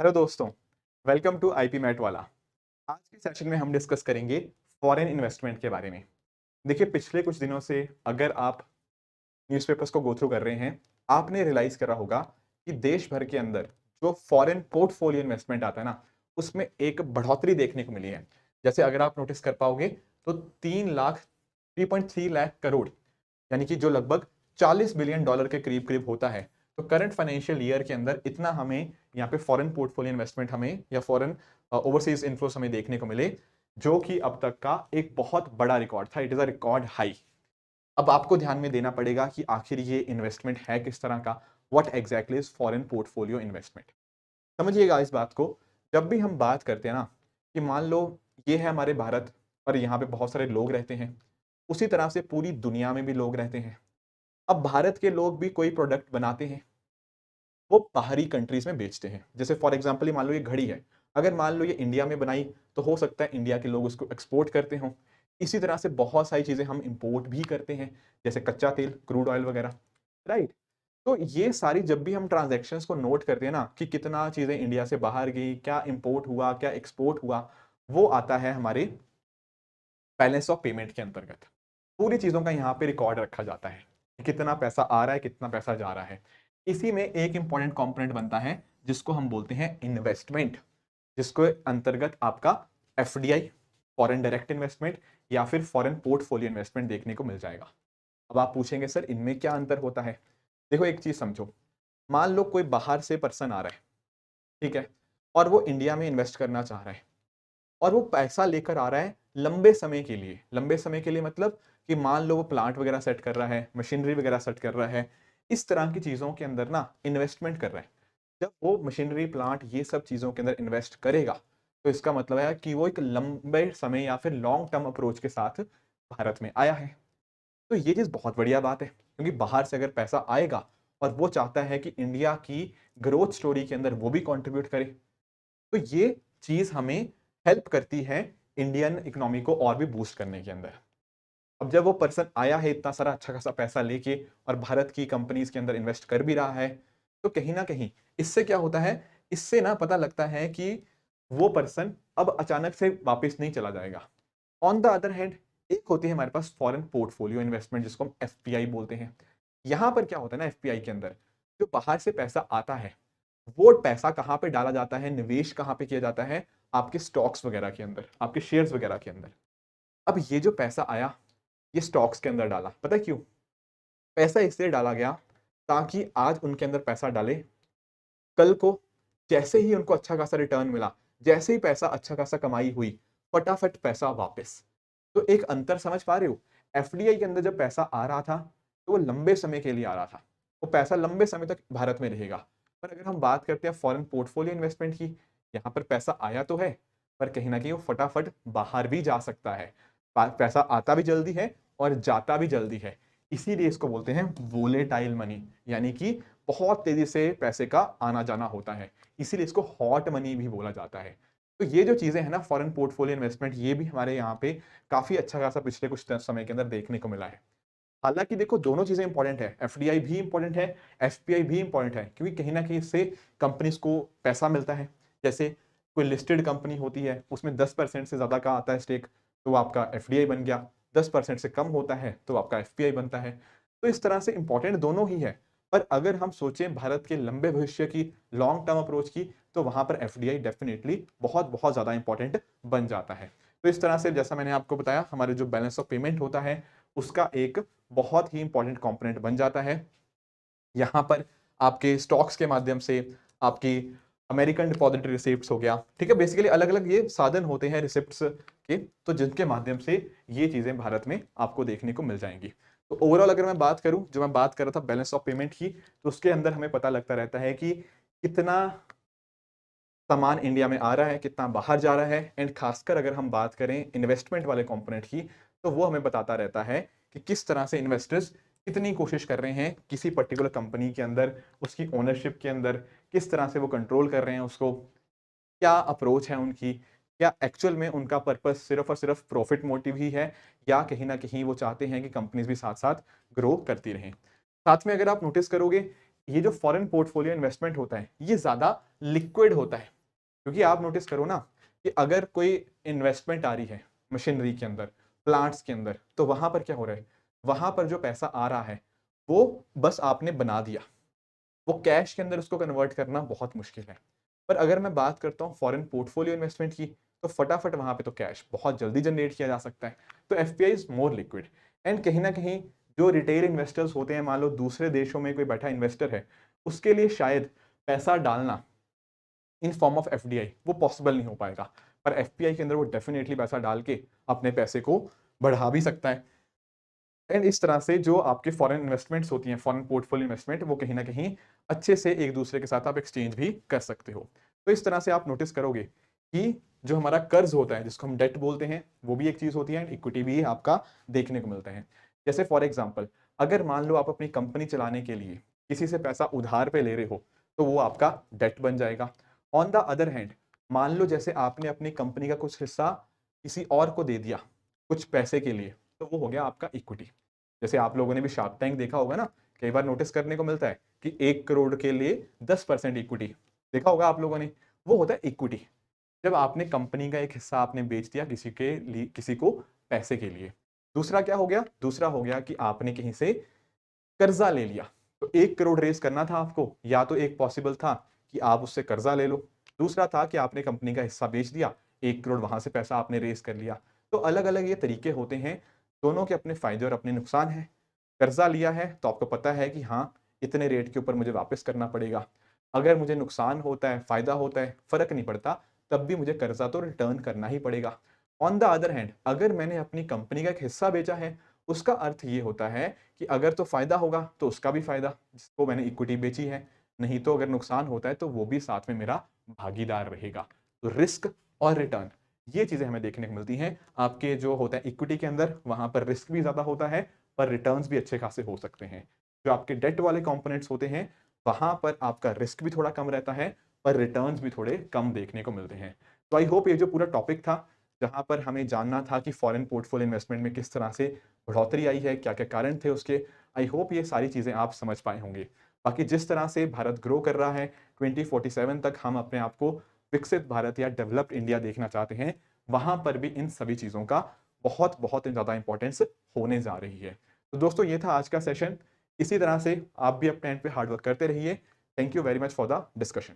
Hello दोस्तों, welcome to IP mat वाला। आज के सेशन में हम डिस्कस करेंगे फॉरेन इन्वेस्टमेंट के बारे में। देखिए, पिछले कुछ दिनों से अगर आप न्यूज़पेपर्स को गो थ्रू कर रहे हैं, आपने रियलाइज करा होगा कि देश भर के अंदर जो फॉरेन पोर्टफोलियो इन्वेस्टमेंट आता है ना, उसमें एक बढ़ोतरी देखने को मिली है। जैसे अगर आप नोटिस कर पाओगे तो 3.3 लाख करोड़, यानी कि जो लगभग $40 बिलियन के करीब करीब होता है। तो करंट फाइनेंशियल ईयर के अंदर इतना हमें यहाँ पे फॉरेन पोर्टफोलियो इन्वेस्टमेंट हमें या फॉरेन ओवरसीज इन्फ्लोस हमें देखने को मिले, जो कि अब तक का एक बहुत बड़ा रिकॉर्ड था। It is a record high. अब आपको ध्यान में देना पड़ेगा कि आखिर ये इन्वेस्टमेंट है किस तरह का। What exactly is foreign portfolio investment, समझिएगा इस बात को। जब भी हम बात करते हैं ना कि मान लो ये है हमारे भारत और यहाँ पे बहुत सारे लोग रहते हैं, उसी तरह से पूरी दुनिया में भी लोग रहते हैं। अब भारत के लोग भी कोई प्रोडक्ट बनाते हैं, वो बाहरी कंट्रीज में बेचते हैं। जैसे फॉर एग्जांपल मान लो ये घड़ी है, अगर मान लो ये इंडिया में बनाई तो हो सकता है इंडिया के लोग उसको एक्सपोर्ट करते हों। इसी तरह से बहुत सारी चीजें हम इंपोर्ट भी करते हैं, जैसे कच्चा तेल, क्रूड ऑयल वगैरह, राइट। तो ये सारी जब भी हम ट्रांजैक्शंस को नोट करते हैं ना कि कितना चीजें इंडिया से बाहर गई, क्या इंपोर्ट हुआ, क्या एक्सपोर्ट हुआ, वो आता है हमारे बैलेंस ऑफ पेमेंट के अंतर्गत। पूरी चीजों का यहाँ पे रिकॉर्ड रखा जाता है कि कितना पैसा आ रहा है, कितना पैसा जा रहा है। इसी में एक इंपॉर्टेंट कंपोनेंट बनता है जिसको हम बोलते हैं इन्वेस्टमेंट, जिसको अंतर्गत आपका एफडीआई, फॉरेन डायरेक्ट इन्वेस्टमेंट, या फिर फॉरेन पोर्टफोलियो इन्वेस्टमेंट देखने को मिल जाएगा। अब आप पूछेंगे सर इनमें क्या अंतर होता है। देखो एक चीज समझो, मान लो कोई बाहर से पर्सन आ रहा है, ठीक है, और वो इंडिया में इन्वेस्ट करना चाह रहा है, और वो पैसा लेकर आ रहा है लंबे समय के लिए। लंबे समय के लिए मतलब कि मान लो वो प्लांट वगैरह सेट कर रहा है, मशीनरी वगैरह सेट कर रहा है, इस तरह की चीजों के अंदर ना इन्वेस्टमेंट कर रहा है। जब वो मशीनरी, प्लांट, ये सब चीजों के अंदर इन्वेस्ट करेगा, तो इसका मतलब है कि वो एक लंबे समय या फिर लॉन्ग टर्म अप्रोच के साथ भारत में आया है। तो ये चीज बहुत बढ़िया बात है, क्योंकि बाहर से अगर पैसा आएगा और वो चाहता है कि इंडिया की ग्रोथ स्टोरी के अंदर वो भी कंट्रीब्यूट करे, तो ये चीज हमें हेल्प करती है इंडियन इकोनॉमी को और भी बूस्ट करने के अंदर। अब जब वो पर्सन आया है इतना सारा अच्छा खासा पैसा लेके और भारत की कंपनीज के अंदर इन्वेस्ट कर भी रहा है, तो कहीं ना कहीं इससे क्या होता है, इससे ना पता लगता है कि वो पर्सन अब अचानक से वापस नहीं चला जाएगा। ऑन द अदर हैंड, एक होती है हमारे पास फॉरेन पोर्टफोलियो इन्वेस्टमेंट, जिसको हम एफपीआई बोलते हैं। यहां पर क्या होता है ना, एफपीआई के अंदर जो बाहर से पैसा आता है, वो पैसा कहाँ पे डाला जाता है, निवेश कहाँ पे किया जाता है, आपके स्टॉक्स वगैरह के अंदर, आपके शेयर्स वगैरह के अंदर। अब ये जो पैसा आया, ये स्टॉक्स के अंदर डाला, पता है क्यों? पैसा इसलिए डाला गया ताकि आज उनके अंदर पैसा डाले, कल को जैसे ही उनको अच्छा खासा रिटर्न मिला, जैसे ही पैसा अच्छा खासा कमाई हुई, फटाफट पैसा वापस। तो एक अंतर समझ पा रहे हो? एफडीआई के अंदर जब पैसा आ रहा था, तो वो लंबे समय के लिए आ रहा था, वो पैसा लंबे समय तक भारत में रहेगा। पर अगर हम बात करते हैं फॉरेन पोर्टफोलियो इन्वेस्टमेंट की, यहाँ पर पैसा आया तो है, पर कहीं ना कहीं वो फटाफट बाहर भी जा सकता है। पैसा आता भी जल्दी है और जाता भी जल्दी है। इसीलिए इसको बोलते हैं वोलेटाइल मनी, यानी कि बहुत तेजी से पैसे का आना जाना होता है। इसीलिए इसको हॉट मनी भी बोला जाता है। तो ये जो चीजें हैं ना, फॉरेन पोर्टफोलियो इन्वेस्टमेंट, ये भी हमारे यहाँ पे काफी अच्छा खासा पिछले कुछ समय के अंदर देखने को मिला है। हालांकि देखो दोनों चीजें इंपॉर्टेंट है, एफडीआई भी इंपॉर्टेंट है, एफपीआई भी इंपॉर्टेंट है, क्योंकि कहीं ना कहीं इससे कंपनीज को पैसा मिलता है। जैसे कोई लिस्टेड कंपनी होती है, उसमें 10% से ज्यादा का आता है स्टेक, तो वो आपका एफडीआई बन गया। 10% से कम होता है तो आपका एफपीआई बनता है। तो इस तरह से इंपॉर्टेंट दोनों ही है। पर अगर हम सोचें भारत के लंबे भविष्य की, लॉन्ग टर्म अप्रोच की, तो वहां पर एफडीआई डेफिनेटली बहुत बहुत ज्यादा इंपॉर्टेंट बन जाता है। तो इस तरह से जैसा मैंने आपको बताया, हमारे जो बैलेंस ऑफ पेमेंट होता है, उसका एक बहुत ही इंपॉर्टेंट कंपोनेंट बन जाता है। यहाँ पर आपके स्टॉक्स के माध्यम से, आपकी अमेरिकन डिपॉजिटरी रिसिप्ट्स हो गया, ठीक है, बेसिकली अलग अलग ये साधन होते हैं रिसिप्ट्स के, तो जिनके माध्यम से ये चीजें भारत में आपको देखने को मिल जाएंगी। तो ओवरऑल अगर मैं बात करूं, जो मैं बात कर रहा था बैलेंस ऑफ पेमेंट की, तो उसके अंदर हमें पता लगता रहता है कि कितना सामान इंडिया में आ रहा है, कितना बाहर जा रहा है। एंड खासकर अगर हम बात करें इन्वेस्टमेंट वाले कंपोनेंट की, तो वो हमें बताता रहता है कि किस तरह से इन्वेस्टर्स कितनी कोशिश कर रहे हैं किसी पर्टिकुलर कंपनी के अंदर, उसकी ओनरशिप के अंदर, किस तरह से वो कंट्रोल कर रहे हैं उसको, क्या अप्रोच है उनकी, क्या एक्चुअल में उनका पर्पस सिर्फ और सिर्फ प्रॉफिट मोटिव ही है, या कहीं ना कहीं वो चाहते हैं कि कंपनीज भी साथ साथ ग्रो करती रहें। साथ में अगर आप नोटिस करोगे, ये जो फॉरेन पोर्टफोलियो इन्वेस्टमेंट होता है ये ज्यादा लिक्विड होता है, क्योंकि आप नोटिस करो ना कि अगर कोई इन्वेस्टमेंट आ रही है मशीनरी के अंदर, प्लांट्स के अंदर, तो वहां पर क्या हो रहा है, वहां पर जो पैसा आ रहा है वो बस आपने बना दिया, वो कैश के अंदर उसको कन्वर्ट करना बहुत मुश्किल है। पर अगर मैं बात करता हूँ फॉरेन पोर्टफोलियो इन्वेस्टमेंट की, तो फटाफट वहां पे तो कैश बहुत जल्दी जनरेट किया जा सकता है। तो FPI is more liquid. And कहीं ना कहीं जो रिटेल इन्वेस्टर्स होते हैं, मान लो दूसरे देशों में कोई बैठा इन्वेस्टर है, उसके लिए शायद पैसा डालना इन फॉर्म ऑफ एफडीआई वो पॉसिबल नहीं हो पाएगा, पर एफपीआई के अंदर वो डेफिनेटली पैसा डाल के अपने पैसे को बढ़ा भी सकता है। एंड इस तरह से जो आपके फॉरेन इन्वेस्टमेंट्स होती हैं, फॉरेन पोर्टफोलियो इन्वेस्टमेंट, वो कहीं ना कहीं अच्छे से एक दूसरे के साथ आप एक्सचेंज भी कर सकते हो। तो इस तरह से आप नोटिस करोगे कि जो हमारा कर्ज होता है जिसको हम डेट बोलते हैं, वो भी एक चीज होती है, एंड इक्विटी भी आपका देखने को मिलता है। जैसे फॉर एग्जाम्पल, अगर मान लो आप अपनी कंपनी चलाने के लिए किसी से पैसा उधार पे ले रहे हो, तो वो आपका डेट बन जाएगा। ऑन द अदर हैंड, मान लो जैसे आपने अपनी कंपनी का कुछ हिस्सा किसी और को दे दिया कुछ पैसे के लिए, तो वो हो गया आपका इक्विटी। जैसे आप लोगों ने भी शार्क टैंक देखा होगा ना, कई बार नोटिस करने को मिलता है कि 1 करोड़ के लिए 10% इक्विटी, देखा होगा आप लोगों ने, वो होता है इक्विटी। जब आपने कंपनी का एक हिस्सा आपने बेच दिया किसी के लिए, किसी को पैसे के लिए। दूसरा क्या हो गया, दूसरा हो गया कि आपने कहीं से कर्जा ले लिया। तो 1 करोड़ रेस करना था आपको, या तो एक पॉसिबल था कि आप उससे कर्जा ले लो, दूसरा था कि आपने कंपनी का हिस्सा बेच दिया, 1 करोड़ वहां से पैसा आपने रेस कर लिया। तो अलग अलग ये तरीके होते हैं, दोनों के अपने फायदे और अपने नुकसान हैं। कर्जा लिया है तो आपको पता है कि हाँ, इतने रेट के ऊपर मुझे वापस करना पड़ेगा। अगर मुझे नुकसान होता है, फायदा होता है, फर्क नहीं पड़ता, तब भी मुझे कर्जा तो रिटर्न करना ही पड़ेगा। ऑन द अदर हैंड, अगर मैंने अपनी कंपनी का एक हिस्सा बेचा है, उसका अर्थ ये होता है कि अगर तो फायदा होगा तो उसका भी फायदा, जिसको मैंने इक्विटी बेची है, नहीं तो अगर नुकसान होता है तो वो भी साथ में मेरा भागीदार रहेगा। तो रिस्क और रिटर्न, ये चीजें हमें देखने को मिलती हैं। आपके जो होता है इक्विटी के अंदर, वहां पर रिस्क भी ज्यादा होता है, पर रिटर्न्स भी अच्छे खासे हो सकते हैं। जो आपके डेट वाले कंपोनेंट्स होते हैं, वहां पर आपका रिस्क भी थोड़ा कम रहता है, पर रिटर्न्स भी थोड़े कम देखने को मिलते हैं। तो आई होप ये जो पूरा टॉपिक था, जहां पर हमें जानना था कि फॉरेन पोर्टफोलियो इन्वेस्टमेंट में किस तरह से बढ़ोतरी आई है, क्या क्या कारण थे उसके, आई होप ये सारी चीजें आप समझ पाए होंगे। बाकी जिस तरह से भारत ग्रो कर रहा है, 2047 तक हम अपने आप को विकसित भारत या डेवलप्ड इंडिया देखना चाहते हैं, वहां पर भी इन सभी चीजों का बहुत बहुत ज्यादा इंपॉर्टेंस होने जा रही है। तो दोस्तों, ये था आज का सेशन। इसी तरह से आप भी अपने एंड पे हार्डवर्क करते रहिए। Thank you very much for the discussion.